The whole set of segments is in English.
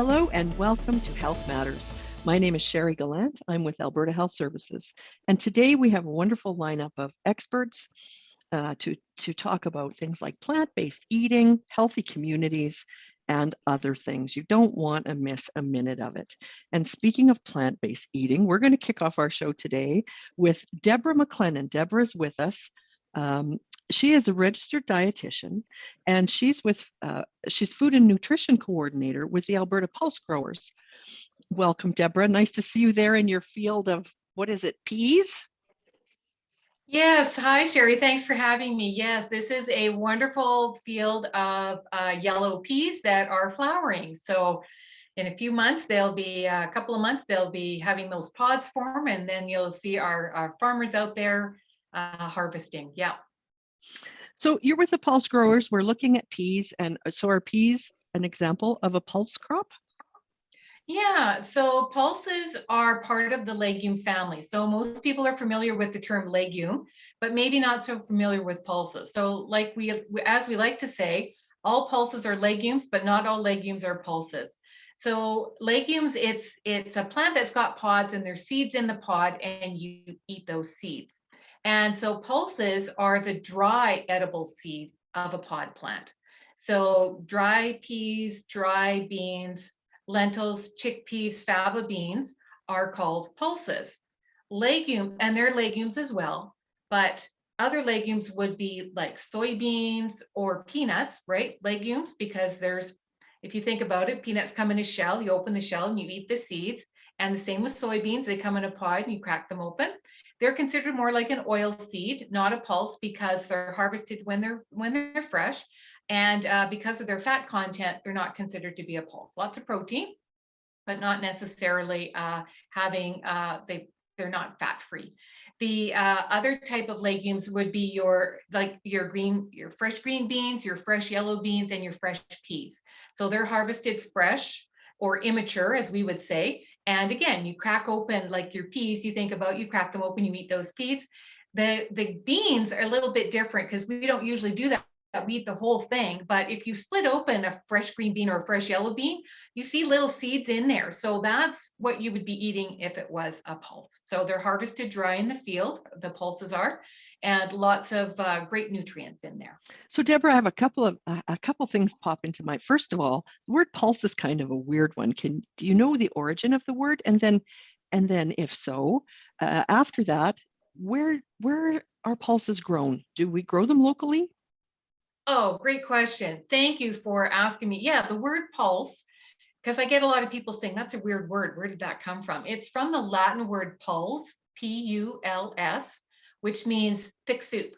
Hello and welcome to Health Matters. My name is Sherri Gallant. I'm with Alberta Health Services. And today we have a wonderful lineup of experts to talk about things like plant-based eating, healthy communities, and other things. You don't want to miss a minute of it. And speaking of plant-based eating, we're going to kick off our show today with Deborah McLennan. Deborah is with us. She is a registered dietitian, and she's food and nutrition coordinator with the Alberta Pulse Growers. Welcome, Deborah. Nice to see you there in your field of, what is it, peas? Yes. Hi, Sherri. Thanks for having me. Yes, this is a wonderful field of yellow peas that are flowering. So in a few months, a couple of months, they'll be having those pods form, and then you'll see our farmers out there harvesting. Yeah. So you're with the Pulse Growers. We're looking at peas, and so are peas an example of a pulse crop? Yeah, so pulses are part of the legume family. So most people are familiar with the term legume, but maybe not so familiar with pulses. So like as we like to say, all pulses are legumes, but not all legumes are pulses. So legumes, it's a plant that's got pods and there's seeds in the pod and you eat those seeds. And so pulses are the dry edible seed of a pod plant. So dry peas, dry beans, lentils, chickpeas, faba beans are called pulses. Legumes, and they're legumes as well, but other legumes would be like soybeans or peanuts, right? Legumes, because if you think about it, peanuts come in a shell, you open the shell and you eat the seeds. And the same with soybeans, they come in a pod and you crack them open. They're considered more like an oil seed, not a pulse, because they're harvested when they're fresh. And because of their fat content, they're not considered to be a pulse. Lots of protein, but not necessarily they're not fat free. The other type of legumes would be your fresh green beans, your fresh yellow beans, and your fresh peas. So they're harvested fresh or immature, as we would say. And again, you crack open like your peas, you crack them open, you eat those peas. The beans are a little bit different because we don't usually do that. We eat the whole thing, but if you split open a fresh green bean or a fresh yellow bean, you see little seeds in there. So that's what you would be eating if it was a pulse. So they're harvested dry in the field, the pulses are, and lots of great nutrients in there. So Deborah, I have a couple things pop into mind. First of all, the word pulse is kind of a weird one. Do you know the origin of the word? And then if so, after that, where are pulses grown? Do we grow them locally? Oh, great question. Thank you for asking me. Yeah, the word pulse, because I get a lot of people saying that's a weird word. Where did that come from? It's from the Latin word puls, P-U-L-S, which means thick soup.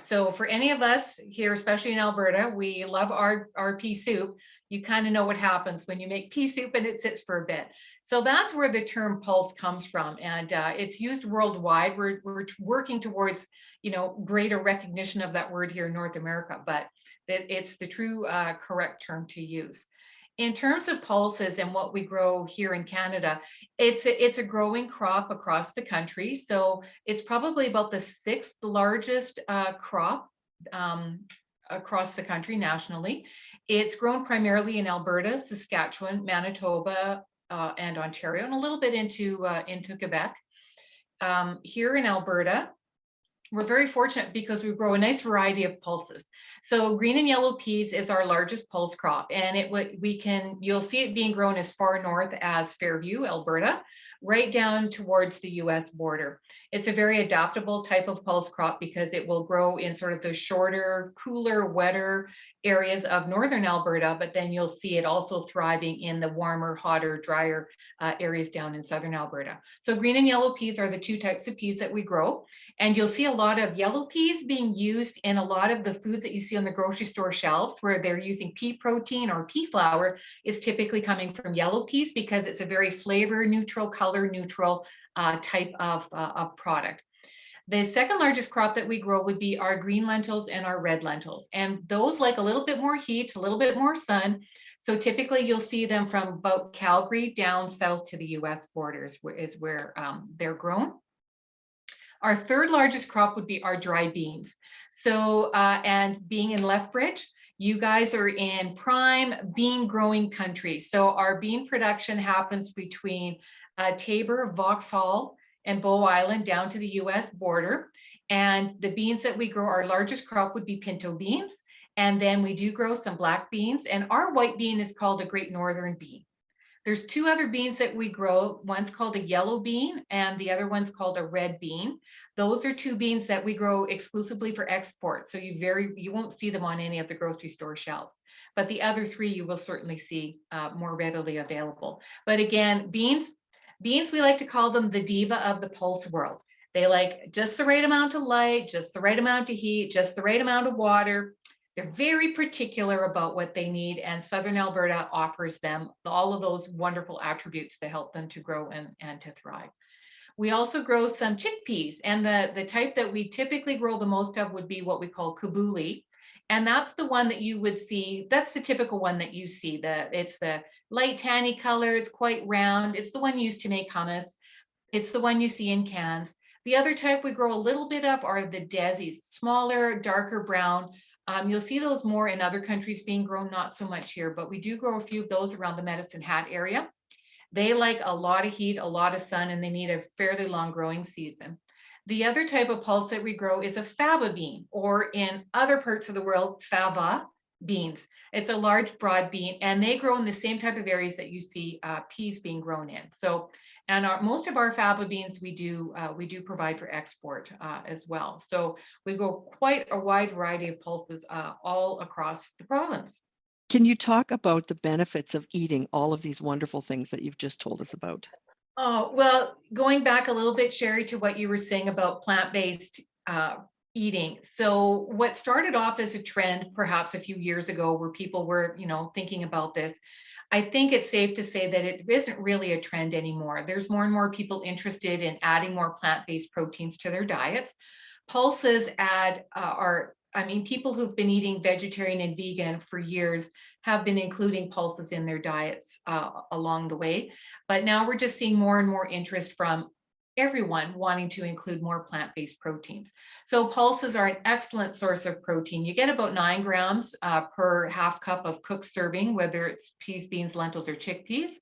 So for any of us here, especially in Alberta, we love our pea soup. You kind of know what happens when you make pea soup and it sits for a bit. So that's where the term pulse comes from, and it's used worldwide. We're working towards greater recognition of that word here in North America, but it's the true correct term to use. In terms of pulses and what we grow here in Canada, it's a growing crop across the country. So it's probably about the sixth largest crop across the country nationally. It's grown primarily in Alberta, Saskatchewan, Manitoba, and Ontario, and a little bit into Quebec. Here in Alberta, we're very fortunate because we grow a nice variety of pulses. So green and yellow peas is our largest pulse crop, and you'll see it being grown as far north as Fairview, Alberta, right down towards the US border. It's a very adaptable type of pulse crop because it will grow in sort of the shorter, cooler, wetter areas of northern Alberta, but then you'll see it also thriving in the warmer, hotter, drier areas down in southern Alberta. So green and yellow peas are the two types of peas that we grow. And you'll see a lot of yellow peas being used in a lot of the foods that you see on the grocery store shelves, where they're using pea protein or pea flour is typically coming from yellow peas because it's a very flavor neutral, color neutral type of product. The second largest crop that we grow would be our green lentils and our red lentils. And those like a little bit more heat, a little bit more sun. So typically you'll see them from about Calgary down south to the US borders is where they're grown. Our third largest crop would be our dry beans. So, and being in Lethbridge, You guys are in prime bean growing country. So our bean production happens between Tabor, Vauxhall, and Bow Island down to the US border. And the beans that we grow, our largest crop would be pinto beans. And then we do grow some black beans. And our white bean is called a Great Northern bean. There's two other beans that we grow. One's called a yellow bean and the other one's called a red bean. Those are two beans that we grow exclusively for export. So you won't see them on any of the grocery store shelves. But the other three you will certainly see more readily available. But again, beans, we like to call them the diva of the pulse world. They like just the right amount of light, just the right amount of heat, just the right amount of water. They're very particular about what they need, and Southern Alberta offers them all of those wonderful attributes that help them to grow and to thrive. We also grow some chickpeas, and the type that we typically grow the most of would be what we call kabuli. And that's the one that you would see, that's the typical one that you see. It's the light tanny color, it's quite round. It's the one used to make hummus. It's the one you see in cans. The other type we grow a little bit of are the desis, smaller, darker brown. You'll see those more in other countries being grown, not so much here, but we do grow a few of those around the Medicine Hat area. They like a lot of heat, a lot of sun, and they need a fairly long growing season. The other type of pulse that we grow is a faba bean, or in other parts of the world, fava beans. It's a large, broad bean, and they grow in the same type of areas that you see peas being grown in. So, and most of our faba beans we do provide for export as well. So we grow quite a wide variety of pulses all across the province. Can you talk about the benefits of eating all of these wonderful things that you've just told us about? Oh, well, going back a little bit, Sherri, to what you were saying about plant-based eating. So what started off as a trend perhaps a few years ago where people were, thinking about this, I think it's safe to say that it isn't really a trend anymore. There's more and more people interested in adding more plant-based proteins to their diets. Pulses people who've been eating vegetarian and vegan for years have been including pulses in their diets along the way. But now we're just seeing more and more interest from everyone wanting to include more plant-based proteins. So pulses are an excellent source of protein. You get about 9 grams per half cup of cooked serving, whether it's peas, beans, lentils, or chickpeas.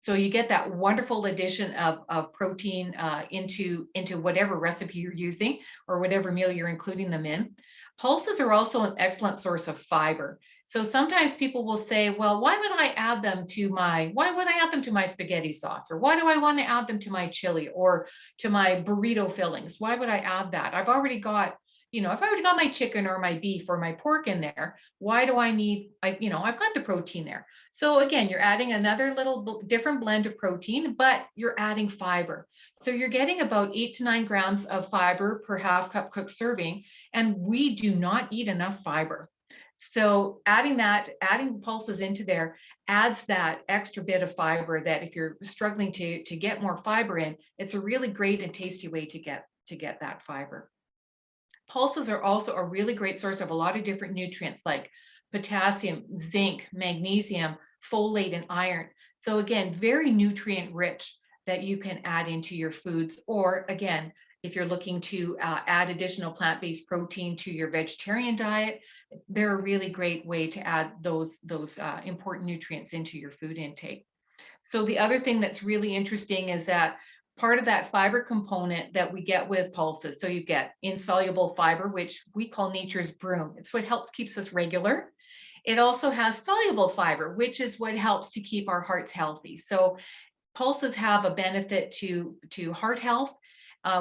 So you get that wonderful addition of protein into whatever recipe you're using or whatever meal you're including them in. Pulses are also an excellent source of fiber. So sometimes people will say, well, why would I add them to my spaghetti sauce? Or why do I want to add them to my chili or to my burrito fillings? Why would I add that? I've already got my chicken or my beef or my pork in there. Why do I need, I've got the protein there. So again, you're adding another little different blend of protein, but you're adding fiber. So you're getting about 8 to 9 grams of fiber per half cup cooked serving. And we do not eat enough fiber. So adding pulses into there adds that extra bit of fiber that if you're struggling to get more fiber in, it's a really great and tasty way to get that fiber. Pulses are also a really great source of a lot of different nutrients like potassium, zinc, magnesium, folate, and iron. So again, very nutrient rich that you can add into your foods. Or again, if you're looking to add additional plant-based protein to your vegetarian diet, they're a really great way to add those important nutrients into your food intake. So the other thing that's really interesting is that part of that fiber component that we get with pulses. So you get insoluble fiber, which we call nature's broom. It's what helps keeps us regular. It also has soluble fiber, which is what helps to keep our hearts healthy. So pulses have a benefit to heart health.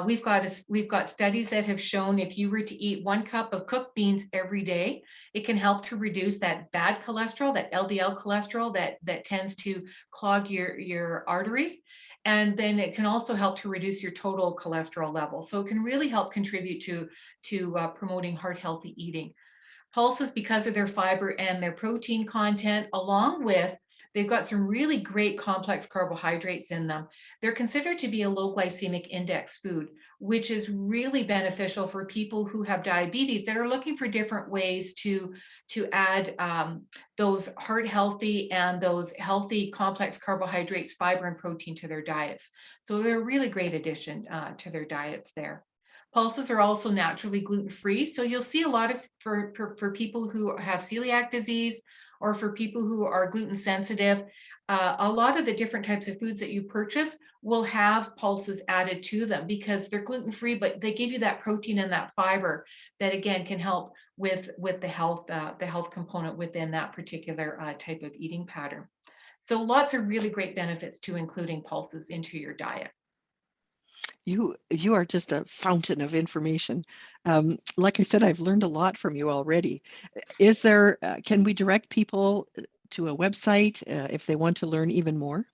We've got studies that have shown if you were to eat 1 cup of cooked beans every day, it can help to reduce that bad cholesterol, that LDL cholesterol that tends to clog your arteries. And then it can also help to reduce your total cholesterol level. So it can really help contribute to promoting heart healthy eating. Pulses, because of their fiber and their protein content, along with they've got some really great complex carbohydrates in them. They're considered to be a low glycemic index food, which is really beneficial for people who have diabetes that are looking for different ways to add those heart healthy and those healthy complex carbohydrates, fiber, and protein to their diets. So they're a really great addition to their diets there. Pulses are also naturally gluten-free. So you'll see a lot of, for people who have celiac disease or for people who are gluten sensitive, a lot of the different types of foods that you purchase will have pulses added to them because they're gluten-free, but they give you that protein and that fiber that again can help with the health component within that particular type of eating pattern. So lots of really great benefits to including pulses into your diet. You are just a fountain of information. Like I said, I've learned a lot from you already. Is there, can we direct people to a website if they want to learn even more?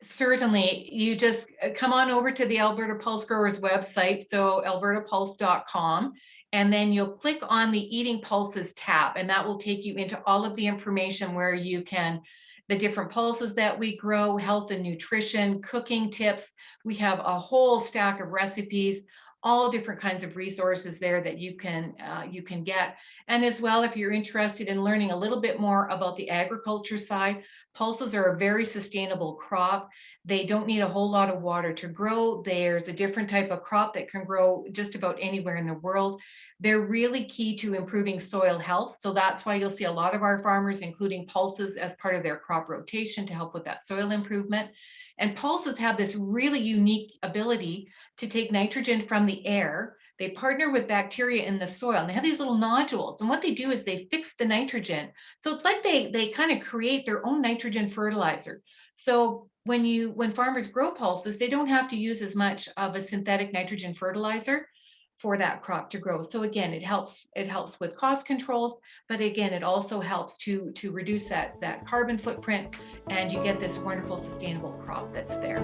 Certainly, you just come on over to the Alberta Pulse Growers website, so albertapulse.com, and then you'll click on the Eating Pulses tab, and that will take you into all of the information where you can, the different pulses that we grow, health and nutrition, cooking tips. We have a whole stack of recipes, all different kinds of resources there that you can get. And as well, if you're interested in learning a little bit more about the agriculture side, pulses are a very sustainable crop. They don't need a whole lot of water to grow. There's a different type of crop that can grow just about anywhere in the world. They're really key to improving soil health. So that's why you'll see a lot of our farmers including pulses as part of their crop rotation to help with that soil improvement. And pulses have this really unique ability to take nitrogen from the air. They partner with bacteria in the soil and they have these little nodules. And what they do is they fix the nitrogen. So it's like they kind of create their own nitrogen fertilizer. So when farmers grow pulses, they don't have to use as much of a synthetic nitrogen fertilizer for that crop to grow. So again, it helps with cost controls, but again, it also helps to reduce that carbon footprint, and you get this wonderful sustainable crop that's there.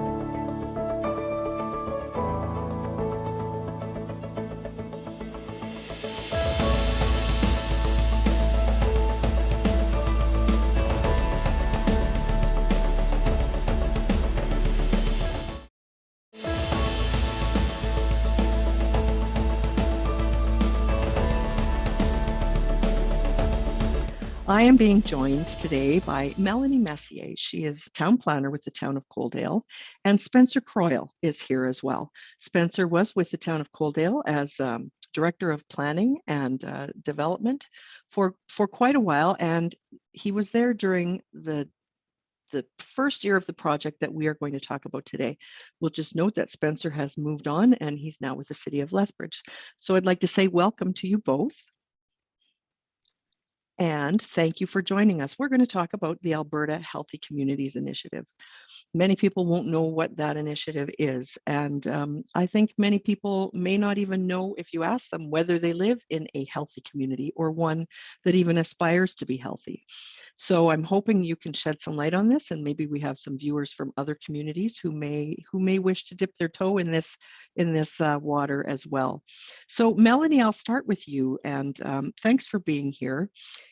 I am being joined today by Melanie Messier. She is town planner with the town of Coaldale, and Spencer Croyle is here as well. Spencer was with the town of Coaldale as director of planning and development for quite a while, and he was there during the first year of the project that we are going to talk about today. We'll just note that Spencer has moved on and he's now with the city of Lethbridge. So I'd like to say welcome to you both. And thank you for joining us. We're going to talk about the Alberta Healthy Communities Initiative. Many people won't know what that initiative is. And I think many people may not even know if you ask them whether they live in a healthy community or one that even aspires to be healthy. So I'm hoping you can shed some light on this, and maybe we have some viewers from other communities who may wish to dip their toe in this water as well. So Melanie, I'll start with you, and thanks for being here.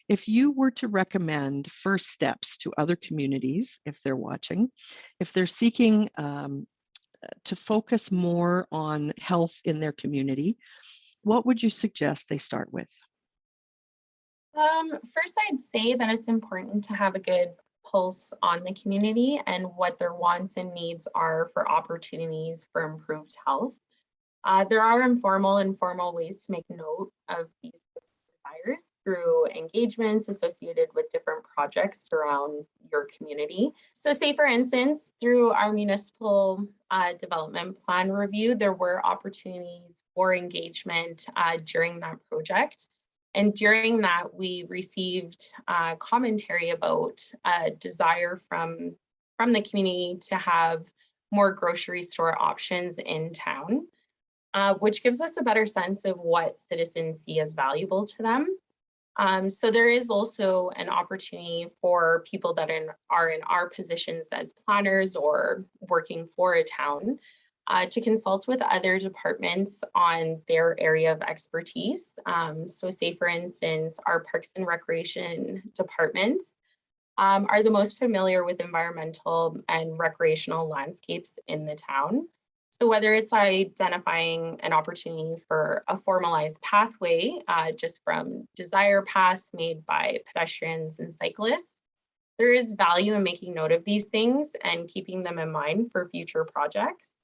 If you were to recommend first steps to other communities, if they're watching, if they're seeking to focus more on health in their community, what would you suggest they start with? First, I'd say that it's important to have a good pulse on the community and what their wants and needs are for opportunities for improved health. There are informal and formal ways to make note of these desires through engagements associated with different projects around your community. So say, for instance, through our municipal development plan review, there were opportunities for engagement during that project. And during that, we received commentary about a desire from the community to have more grocery store options in town, which gives us a better sense of what citizens see as valuable to them. So there is also an opportunity for people that are in our positions as planners or working for a town to consult with other departments on their area of expertise. So say, for instance, our Parks and Recreation departments are the most familiar with environmental and recreational landscapes in the town. So whether it's identifying an opportunity for a formalized pathway just from desire paths made by pedestrians and cyclists, there is value in making note of these things and keeping them in mind for future projects.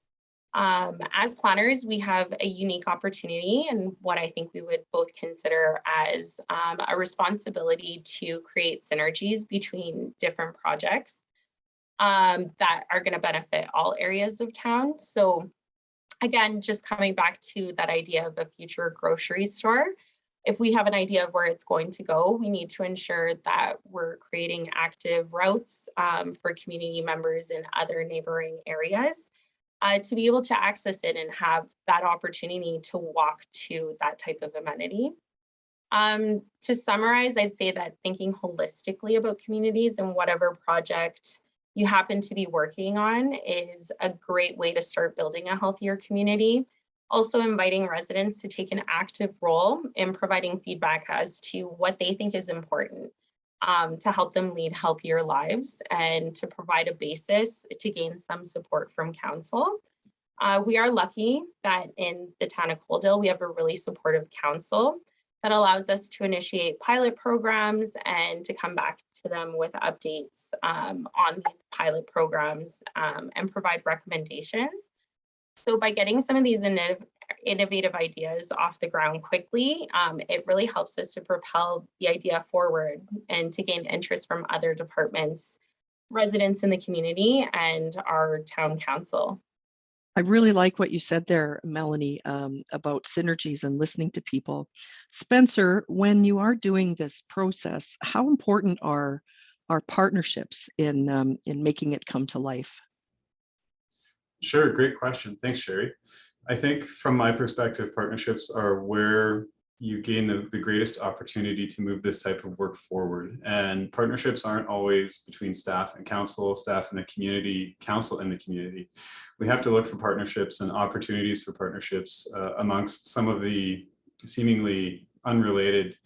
As planners, we have a unique opportunity and what I think we would both consider as a responsibility to create synergies between different projects that are going to benefit all areas of town. So again, just coming back to that idea of a future grocery store, if we have an idea of where it's going to go, we need to ensure that we're creating active routes for community members in other neighboring areas to be able to access it and have that opportunity to walk to that type of amenity. To summarize, I'd say that thinking holistically about communities and whatever project you happen to be working on is a great way to start building a healthier community. Also inviting residents to take an active role in providing feedback as to what they think is important to help them lead healthier lives and to provide a basis to gain some support from council. We are lucky that in the town of Coaldale, we have a really supportive council that allows us to initiate pilot programs and to come back to them with updates on these pilot programs and provide recommendations. So by getting some of these innovative ideas off the ground quickly, it really helps us to propel the idea forward and to gain interest from other departments, residents in the community, and our town council. I really like what you said there, Melanie, about synergies and listening to people. Spencer, when you are doing this process, how important are partnerships in making it come to life? Sure, great question. Thanks, Sherri. I think from my perspective, partnerships are where you gain the greatest opportunity to move this type of work forward. And partnerships aren't always between staff and council, staff and the community, council and the community. We have to look for partnerships and opportunities for partnerships amongst some of the seemingly unrelated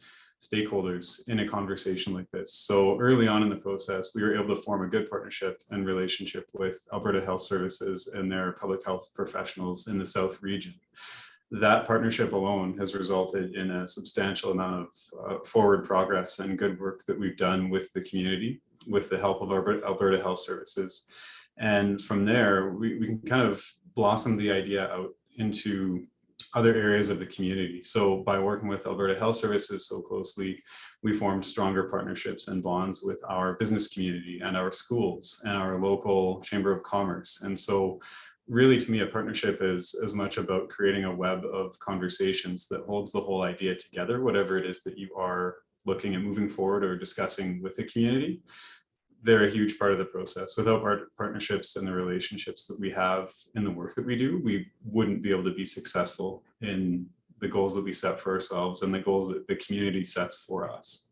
stakeholders in a conversation like this. So early on in the process, we were able to form a good partnership and relationship with Alberta Health Services and their public health professionals in the South region. That partnership alone has resulted in a substantial amount of forward progress and good work that we've done with the community, with the help of Alberta Health Services. And from there, we can kind of blossom the idea out into other areas of the community. So by working with Alberta Health Services so closely, we formed stronger partnerships and bonds with our business community and our schools and our local Chamber of Commerce. And so really, to me, a partnership is as much about creating a web of conversations that holds the whole idea together, whatever it is that you are looking at moving forward or discussing with the community. They're a huge part of the process. Without our partnerships and the relationships that we have in the work that we do, we wouldn't be able to be successful in the goals that we set for ourselves and the goals that the community sets for us.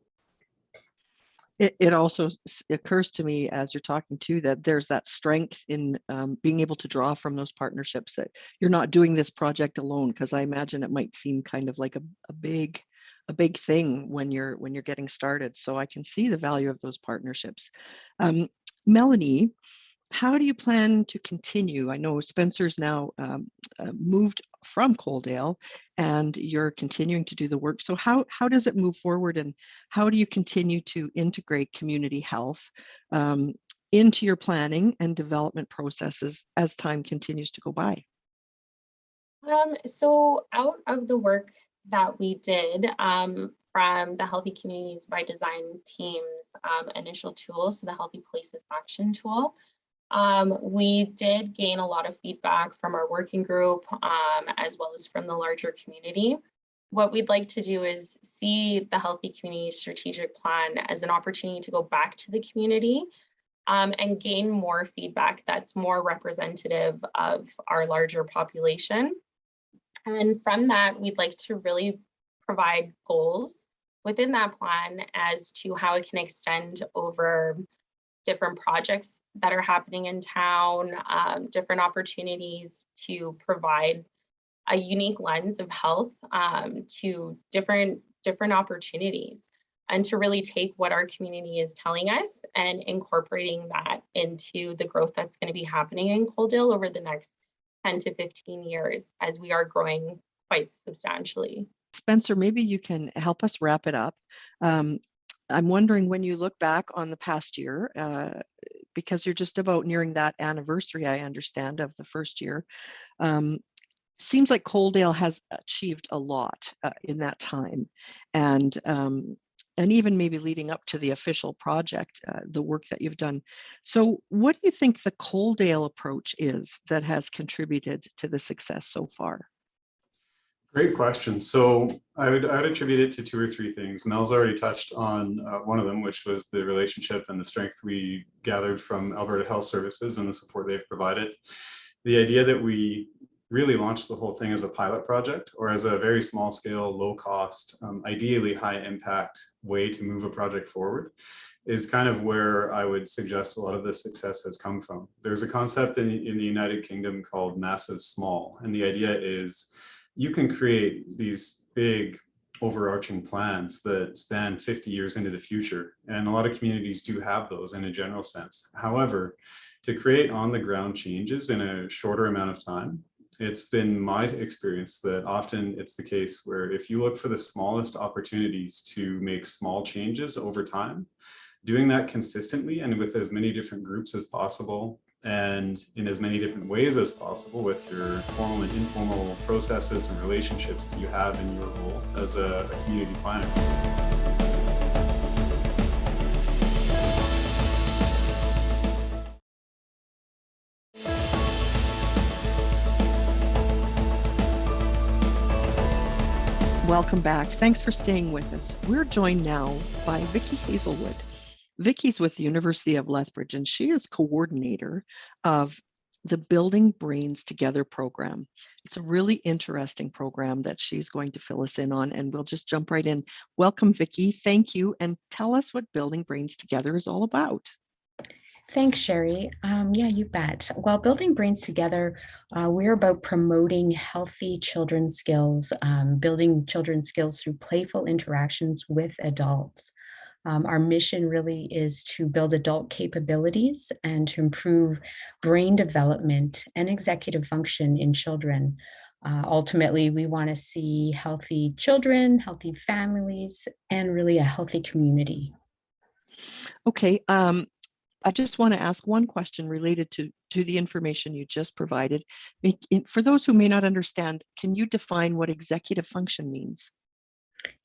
It also occurs to me as you're talking too that there's that strength in being able to draw from those partnerships, that you're not doing this project alone, because I imagine it might seem kind of like a big thing when you're getting started. So I can see the value of those partnerships. Melanie, how do you plan to continue? I know Spencer's now moved from Coaldale and you're continuing to do the work. So how does it move forward, and how do you continue to integrate community health into your planning and development processes as time continues to go by? So out of the work that we did from the Healthy Communities by Design team's initial tool, so the Healthy Places Action tool, we did gain a lot of feedback from our working group as well as from the larger community. What we'd like to do is see the Healthy Communities Strategic Plan as an opportunity to go back to the community and gain more feedback that's more representative of our larger population. And from that, we'd like to really provide goals within that plan as to how it can extend over different projects that are happening in town, different opportunities to provide a unique lens of health to different opportunities, and to really take what our community is telling us and incorporating that into the growth that's going to be happening in Coaldale over the next 10 to 15 years as we are growing quite substantially. Spencer, maybe you can help us wrap it up. I'm wondering, when you look back on the past year, because you're just about nearing that anniversary, I understand, of the first year. Seems like Coaldale has achieved a lot in that time, and even maybe leading up to the official project, the work that you've done. So what do you think the Coaldale approach is that has contributed to the success so far? Great question. So I'd attribute it to two or three things. Mel's already touched on one of them, which was the relationship and the strength we gathered from Alberta Health Services and the support they've provided. The idea that we really launched the whole thing as a pilot project or as a very small scale, low cost, ideally high impact way to move a project forward is kind of where I would suggest a lot of the success has come from. There's a concept in the United Kingdom called massive small. And the idea is you can create these big overarching plans that span 50 years into the future. And a lot of communities do have those in a general sense. However, to create on the ground changes in a shorter amount of time, it's been my experience that often it's the case where if you look for the smallest opportunities to make small changes over time, doing that consistently and with as many different groups as possible and in as many different ways as possible with your formal and informal processes and relationships that you have in your role as a community planner. Welcome back. Thanks for staying with us. We're joined now by Vicki Hazelwood. Vicki's with the University of Lethbridge, and she is coordinator of the Building Brains Together program. It's a really interesting program that she's going to fill us in on, and we'll just jump right in. Welcome, Vicki. Thank you, and tell us what Building Brains Together is all about. Thanks, Sherri. Yeah, you bet. Well, Building Brains Together, we're about promoting healthy children's skills, building children's skills through playful interactions with adults. Our mission really is to build adult capabilities and to improve brain development and executive function in children. Ultimately, we want to see healthy children, healthy families, and really a healthy community. Okay. I just want to ask one question related to the information you just provided. For those who may not understand, can you define what executive function means?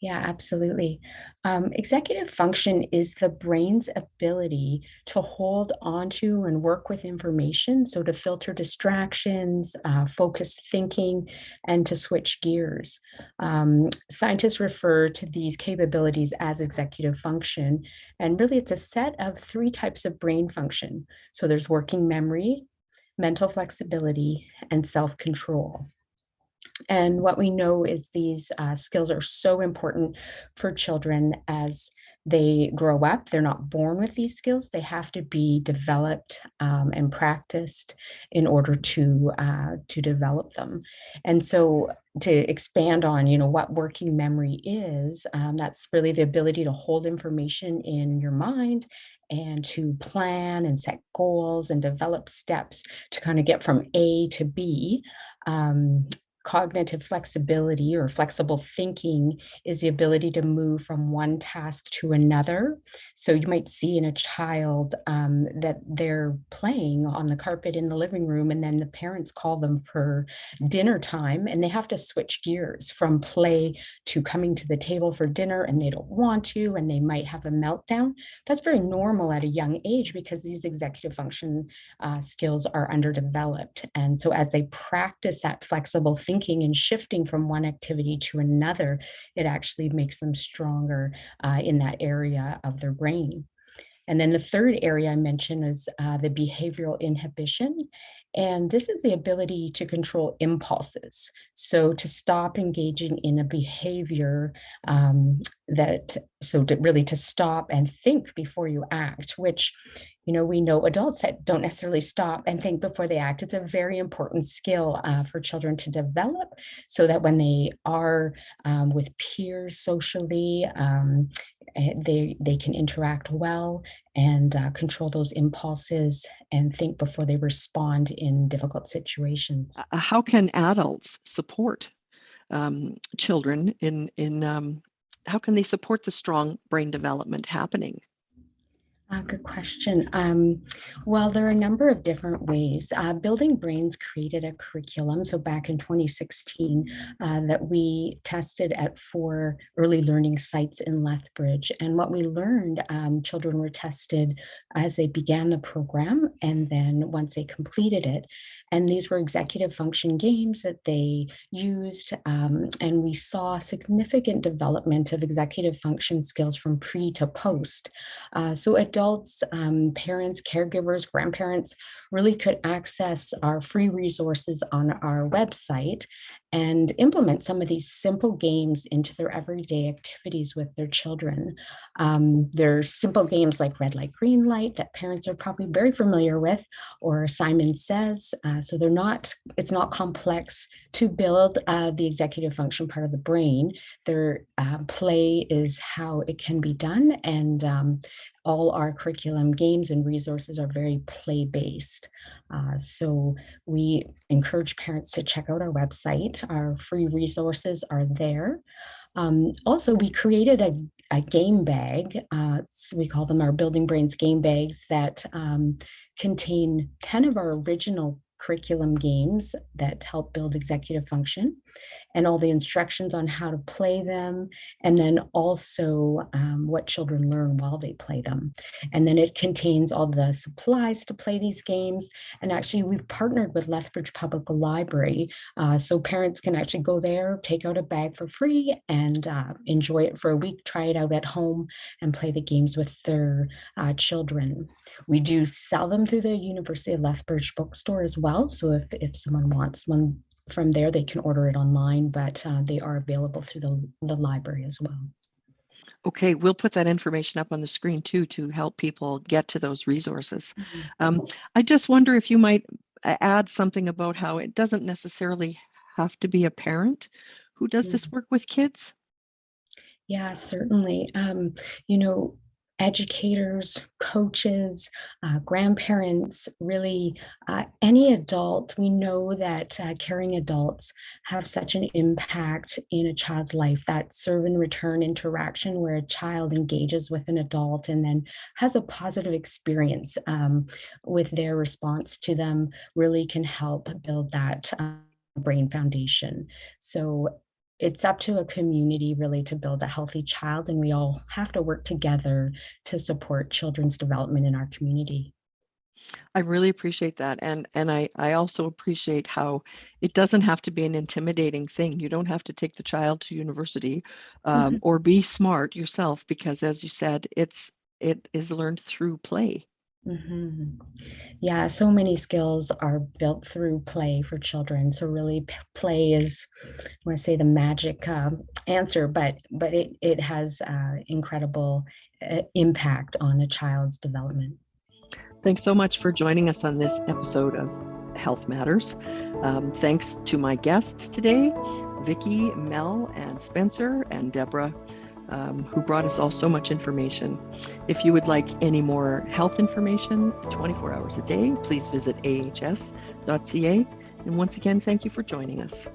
Yeah, absolutely. Executive function is the brain's ability to hold onto and work with information, so to filter distractions, focus thinking, and to switch gears. Scientists refer to these capabilities as executive function, and really it's a set of three types of brain function. So there's working memory, mental flexibility, and self-control. And what we know is these skills are so important for children as they grow up. They're not born with these skills. They have to be developed and practiced in order to develop them. And so to expand on, what working memory is, that's really the ability to hold information in your mind and to plan and set goals and develop steps to kind of get from A to B. Cognitive flexibility or flexible thinking is the ability to move from one task to another. So you might see in a child that they're playing on the carpet in the living room, and then the parents call them for dinner time, and they have to switch gears from play to coming to the table for dinner, and they don't want to, and they might have a meltdown. That's very normal at a young age because these executive function skills are underdeveloped. And so as they practice that flexible thinking and shifting from one activity to another, it actually makes them stronger in that area of their brain. And then the third area I mentioned is the behavioral inhibition. And this is the ability to control impulses. So to stop engaging in a behavior to stop and think before you act, which, we know adults that don't necessarily stop and think before they act. It's a very important skill for children to develop so that when they are with peers socially, they can interact well and control those impulses and think before they respond in difficult situations. How can adults support children how can they support the strong brain development happening? Good question. Well, there are a number of different ways. Building Brains created a curriculum. So back in 2016, that we tested at 4 early learning sites in Lethbridge. And what we learned, children were tested as they began the program and then once they completed it. And these were executive function games that they used. And we saw significant development of executive function skills from pre to post. So adults, parents, caregivers, grandparents really could access our free resources on our website and implement some of these simple games into their everyday activities with their children. There's simple games like red light, green light that parents are probably very familiar with, or Simon Says. So it's not complex to build the executive function part of the brain. Their play is how it can be done, and all our curriculum games and resources are very play-based. So we encourage parents to check out our website. Our free resources are there. Also, we created a game bag. We call them our Building Brains game bags that contain 10 of our original curriculum games that help build executive function, and all the instructions on how to play them, and then also what children learn while they play them. And then it contains all the supplies to play these games. And actually, we've partnered with Lethbridge Public Library, so parents can actually go there, take out a bag for free, and enjoy it for a week, try it out at home, and play the games with their children. We do sell them through the University of Lethbridge bookstore as well. So if someone wants one from there, they can order it online, but they are available through the library as well. Okay, we'll put that information up on the screen too to help people get to those resources. I just wonder if you might add something about how it doesn't necessarily have to be a parent who does this work with kids. Yeah, certainly. Educators, coaches, grandparents, really any adult. We know that caring adults have such an impact in a child's life. That serve and return interaction where a child engages with an adult and then has a positive experience with their response to them really can help build that brain foundation. So it's up to a community really to build a healthy child, and we all have to work together to support children's development in our community. I really appreciate that. And I also appreciate how it doesn't have to be an intimidating thing. You don't have to take the child to university or be smart yourself, because as you said, it is learned through play. Yeah, so many skills are built through play for children. So really play is, I want to say, the magic answer, but it has incredible impact on a child's development. Thanks so much for joining us on this episode of Health Matters. Thanks to my guests today, Vicki, Mel, and Spencer, and Deborah, who brought us all so much information. If you would like any more health information 24 hours a day, please visit ahs.ca. And once again, thank you for joining us.